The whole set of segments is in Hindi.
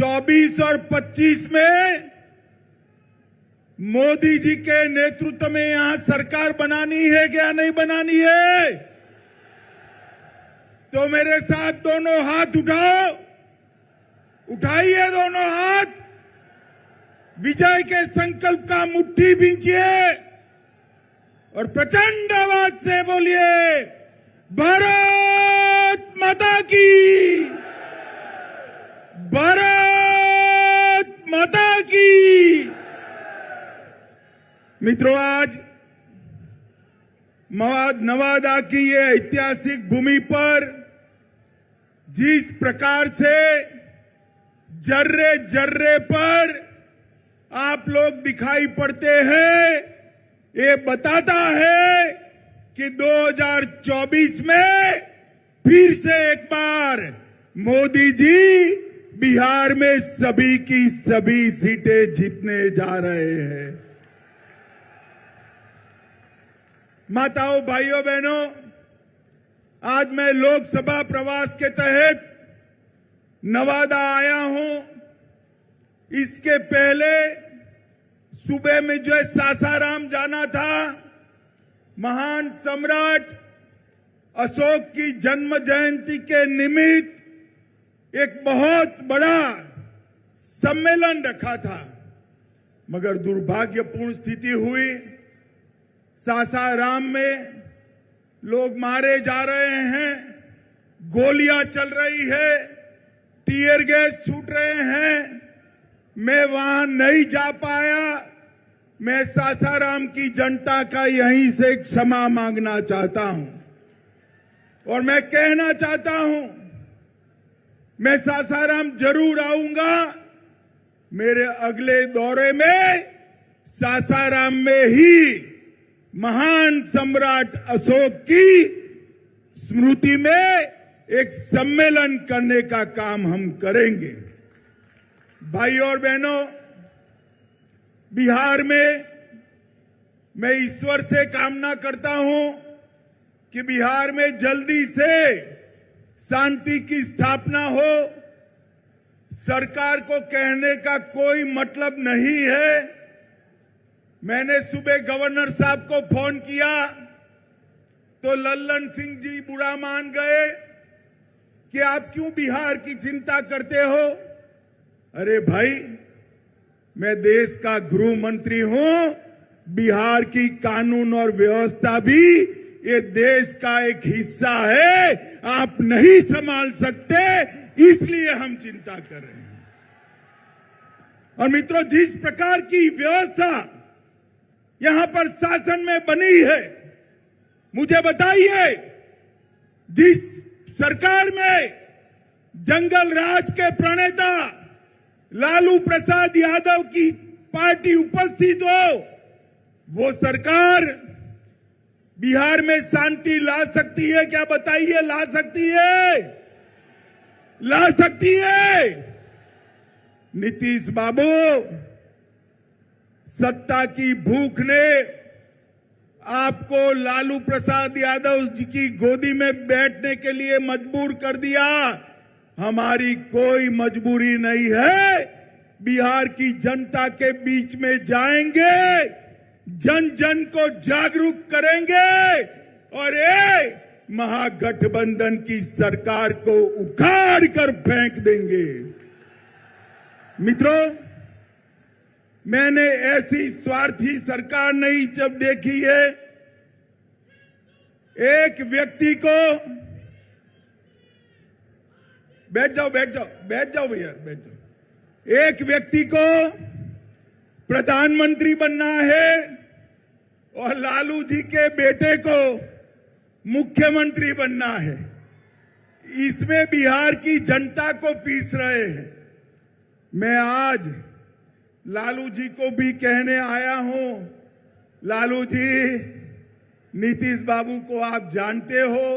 24 और 25 में मोदी जी के नेतृत्व में यहां सरकार बनानी है क्या नहीं बनानी है? तो मेरे साथ दोनों हाथ उठाओ, उठाइए दोनों हाथ, विजय के संकल्प का मुट्ठी भींचिए और प्रचंड आवाज से बोलिए, भारत माता की, भारत माता की। मित्रों, आज नवादा की ये ऐतिहासिक भूमि पर जिस प्रकार से जर्रे जर्रे पर आप लोग दिखाई पड़ते हैं, ये बताता है कि 2024 में फिर से एक बार मोदी जी बिहार में सभी की सभी सीटें जीतने जा रहे हैं। माताओं, भाइयों, बहनों, आज मैं लोकसभा प्रवास के तहत नवादा आया हूं। इसके पहले सुबह में जो सासाराम जाना था, महान सम्राट अशोक की जन्म जयंती के निमित्त एक बहुत बड़ा सम्मेलन रखा था, मगर दुर्भाग्यपूर्ण स्थिति हुई। सासाराम में लोग मारे जा रहे हैं, गोलियां चल रही है, टीयर गैस छूट रहे हैं। मैं वहां नहीं जा पाया। मैं सासाराम की जनता का यहीं से क्षमा मांगना चाहता हूं और मैं कहना चाहता हूं, मैं सासाराम जरूर आऊंगा। मेरे अगले दौरे में सासाराम में ही महान सम्राट अशोक की स्मृति में एक सम्मेलन करने का काम हम करेंगे। भाइयों और बहनों, बिहार में मैं ईश्वर से कामना करता हूं कि बिहार में जल्दी से शांति की स्थापना हो। सरकार को कहने का कोई मतलब नहीं है। मैंने सुबह गवर्नर साहब को फोन किया तो लल्लन सिंह जी बुरा मान गए कि आप क्यों बिहार की चिंता करते हो। अरे भाई, मैं देश का गृह मंत्री हूं। बिहार की कानून और व्यवस्था भी ये देश का एक हिस्सा है। आप नहीं संभाल सकते, इसलिए हम चिंता कर रहे हैं। और मित्रों, जिस प्रकार की व्यवस्था यहां पर शासन में बनी है, मुझे बताइए, जिस सरकार में जंगल राज के प्रणेता लालू प्रसाद यादव की पार्टी उपस्थित हो, वो सरकार बिहार में शांति ला सकती है क्या? बताइए, ला सकती है? ला सकती है? नीतीश बाबू, सत्ता की भूख ने आपको लालू प्रसाद यादव जी की गोदी में बैठने के लिए मजबूर कर दिया। हमारी कोई मजबूरी नहीं है। बिहार की जनता के बीच में जाएंगे, जन जन को जागरूक करेंगे और ये महागठबंधन की सरकार को उखाड़ कर फेंक देंगे। मित्रों, मैंने ऐसी स्वार्थी सरकार नहीं जब देखी है। एक व्यक्ति को, बैठ जाओ भैया, बैठ जाओ। एक व्यक्ति को प्रधानमंत्री बनना है और लालू जी के बेटे को मुख्यमंत्री बनना है। इसमें बिहार की जनता को पीस रहे हैं। मैं आज लालू जी को भी कहने आया हूं, लालू जी, नीतीश बाबू को आप जानते हो,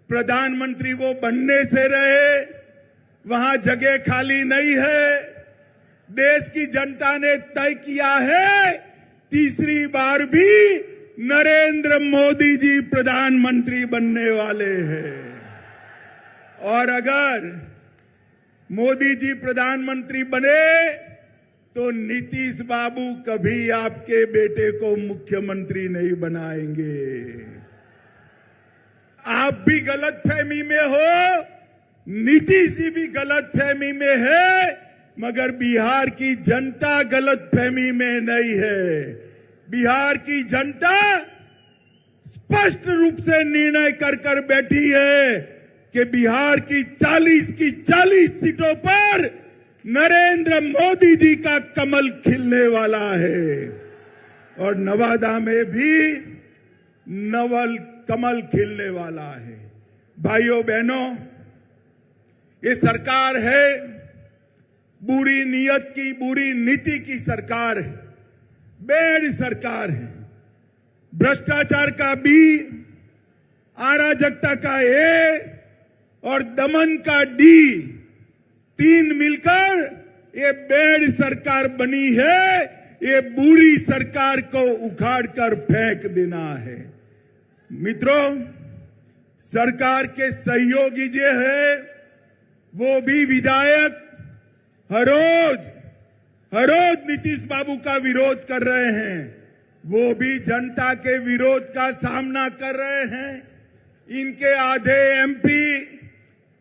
प्रधानमंत्री वो बनने से रहे, वहां जगह खाली नहीं है। देश की जनता ने तय किया है, तीसरी बार भी नरेंद्र मोदी जी प्रधानमंत्री बनने वाले हैं। और अगर मोदी जी प्रधानमंत्री बने तो नीतीश बाबू कभी आपके बेटे को मुख्यमंत्री नहीं बनाएंगे। आप भी गलतफहमी में हो, नीतीश जी भी गलतफहमी में है, मगर बिहार की जनता गलतफहमी में नहीं है। बिहार की जनता स्पष्ट रूप से निर्णय कर बैठी है कि बिहार की 40 सीटों पर नरेंद्र मोदी जी का कमल खिलने वाला है और नवादा में भी नवल कमल खिलने वाला है। भाइयों बहनों, ये सरकार है बुरी नीयत की, बुरी नीति की सरकार है, बेड सरकार है। भ्रष्टाचार का बी, अराजकता का ए और दमन का डी, तीन मिलकर ये बेड सरकार बनी है। ये बुरी सरकार को उखाड़कर फेंक देना है। मित्रों, सरकार के सहयोगी जो है वो भी विधायक हर रोज नीतीश बाबू का विरोध कर रहे हैं। वो भी जनता के विरोध का सामना कर रहे हैं। इनके आधे एमपी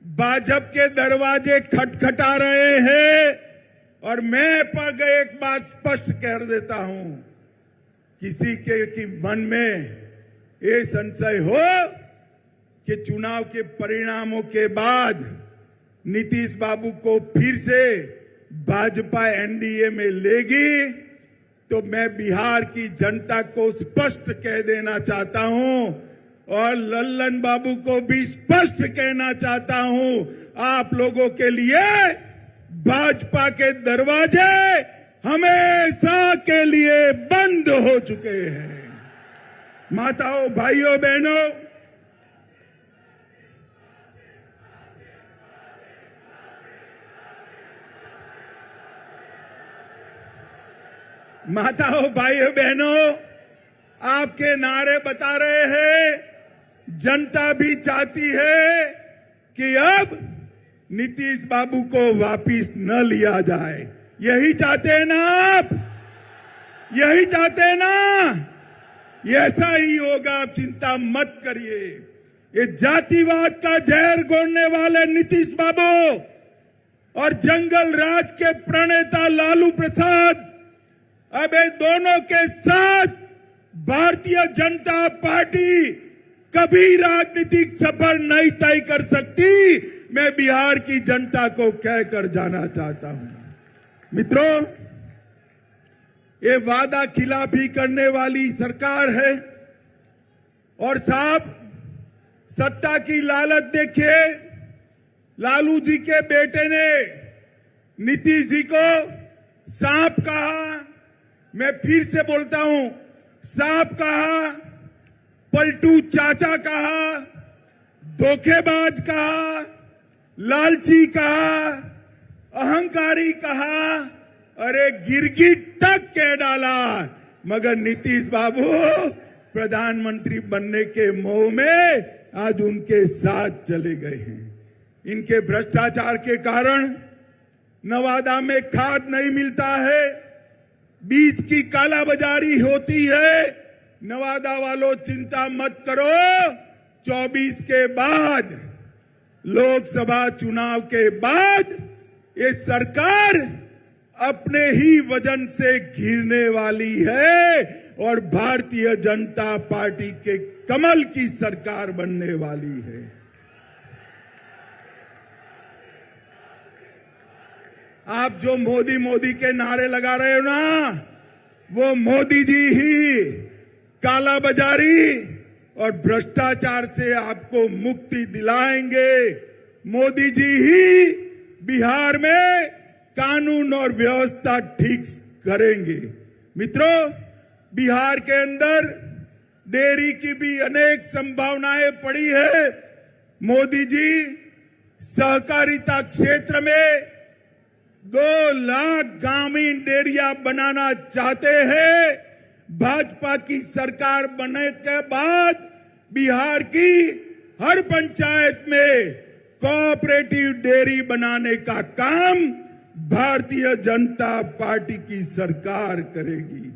भाजपा के दरवाजे खटखटा रहे हैं और मैं एक बात स्पष्ट कर देता हूं, किसी के मन में ये संशय हो कि चुनाव के परिणामों के बाद नीतीश बाबू को फिर से भाजपा एनडीए में लेगी, तो मैं बिहार की जनता को स्पष्ट कह देना चाहता हूं और लल्लन बाबू को भी स्पष्ट कहना चाहता हूं, आप लोगों के लिए भाजपा के दरवाजे हमेशा के लिए बंद हो चुके हैं। माताओं, भाइयों, बहनों, आपके नारे बता रहे हैं, जनता भी चाहती है कि अब नीतीश बाबू को वापिस न लिया जाए। यही चाहते हैं ना आप? यही चाहते हैं ना? ऐसा ही होगा, आप चिंता मत करिए। ये जातिवाद का जहर घोलने वाले नीतीश बाबू और जंगल राज के प्रणेता लालू प्रसाद अब ये दोनों के साथ भारतीय जनता पार्टी कभी राजनीतिक सफर नहीं तय कर सकती। मैं बिहार की जनता को कहकर जाना चाहता हूं। मित्रों, ये वादा खिलाफी करने वाली सरकार है और साहब सत्ता की लालच देखिए। लालू जी के बेटे ने नीतीश जी को सांप कहा, मैं फिर से बोलता हूं, सांप कहा, पलटू चाचा कहा, धोखेबाज कहा, लालची कहा, अहंकारी कहा, अरे गिरगिट तक कह डाला, मगर नीतीश बाबू प्रधानमंत्री बनने के मोह में आज उनके साथ चले गए हैं। इनके भ्रष्टाचार के कारण नवादा में खाद नहीं मिलता है, बीज की कालाबाजारी होती है। नवादा वालों, चिंता मत करो, 24 के बाद, लोकसभा चुनाव के बाद ये सरकार अपने ही वजन से घिरने वाली है और भारतीय जनता पार्टी के कमल की सरकार बनने वाली है। आप जो मोदी मोदी के नारे लगा रहे हो ना, वो मोदी जी ही काला बाजारी और भ्रष्टाचार से आपको मुक्ति दिलाएंगे। मोदी जी ही बिहार में कानून और व्यवस्था ठीक करेंगे। मित्रों, बिहार के अंदर डेयरी की भी अनेक संभावनाएं पड़ी है। मोदी जी सहकारिता क्षेत्र में 2 लाख ग्रामीण डेयरिया बनाना चाहते हैं। भाजपा की सरकार बनने के बाद बिहार की हर पंचायत में कोऑपरेटिव डेयरी बनाने का काम भारतीय जनता पार्टी की सरकार करेगी।